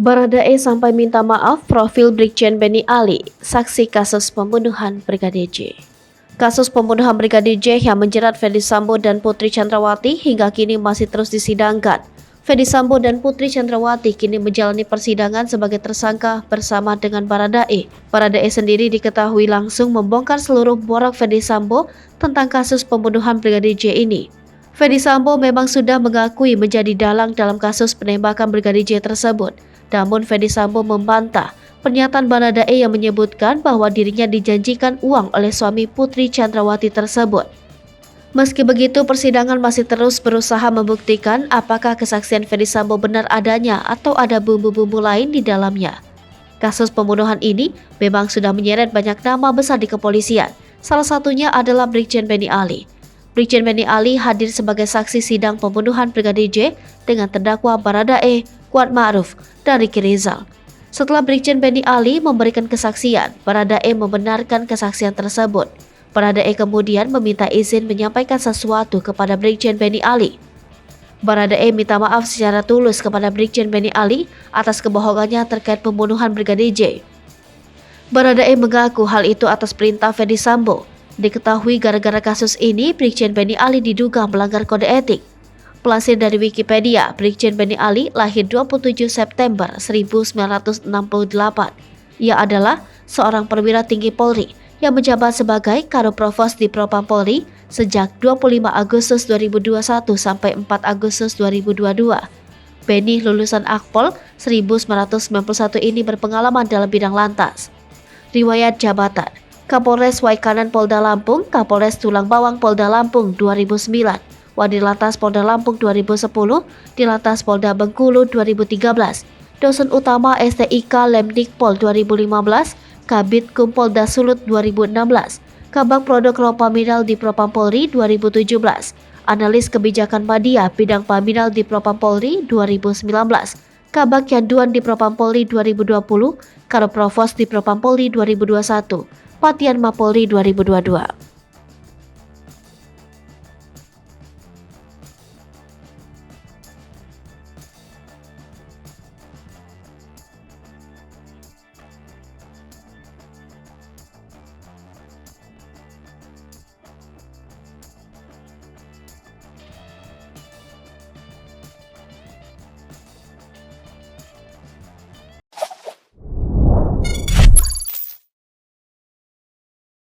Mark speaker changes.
Speaker 1: Baradae sampai minta maaf profil Brigjen Benny Ali, saksi kasus pembunuhan Brigadir J. Kasus pembunuhan Brigadir J yang menjerat Ferdy Sambo dan Putri Chandrawati hingga kini masih terus disidangkan. Ferdy Sambo dan Putri Chandrawati kini menjalani persidangan sebagai tersangka bersama dengan Baradae. Baradae sendiri diketahui langsung membongkar seluruh borak Ferdy Sambo tentang kasus pembunuhan Brigadir J ini. Ferdy Sambo memang sudah mengakui menjadi dalang dalam kasus penembakan Brigadir J tersebut. Namun Ferdy Sambo membantah pernyataan Baradae yang menyebutkan bahwa dirinya dijanjikan uang oleh suami Putri Chandrawati tersebut. Meski begitu, persidangan masih terus berusaha membuktikan apakah kesaksian Ferdy Sambo benar adanya atau ada bumbu-bumbu lain di dalamnya. Kasus pembunuhan ini memang sudah menyeret banyak nama besar di kepolisian. Salah satunya adalah Brigjen Benny Ali. Brigjen Benny Ali hadir sebagai saksi sidang pembunuhan Brigadir J dengan terdakwa Baradae, Kuat Ma'ruf, dan Ricky Rizal. Setelah Brigjen Benny Ali memberikan kesaksian, Baradae membenarkan kesaksian tersebut. Baradae kemudian meminta izin menyampaikan sesuatu kepada Brigjen Benny Ali. Baradae minta maaf secara tulus kepada Brigjen Benny Ali atas kebohongannya terkait pembunuhan Brigadir J. Baradae mengaku hal itu atas perintah Ferdy Sambo. Diketahui gara-gara kasus ini, Brigjen Benny Ali diduga melanggar kode etik. Pelansir dari Wikipedia, Brigjen Benny Ali lahir 27 September 1968. Ia adalah seorang perwira tinggi Polri yang menjabat sebagai Kadipropos di Propam Polri sejak 25 Agustus 2021 sampai 4 Agustus 2022. Benny lulusan Akpol 1991 ini berpengalaman dalam bidang lantas. Riwayat jabatan: Kapolres Waikanan Polda Lampung, Kapolres Tulang Bawang Polda Lampung 2009. Wadilantas Polda Lampung 2010, Dilantas Polda Bengkulu 2013, dosen utama STIK Lemdikpol 2015, Kabid Kumpolda Sulut 2016, Kabag Produk Raw Paminal di Propam Polri 2017, Analis Kebijakan Media Bidang Paminal di Propam Polri 2019, Kabag Yanduan di Propam Polri 2020, Kadipropos di Propam Polri 2021, Patian Mapolri 2022.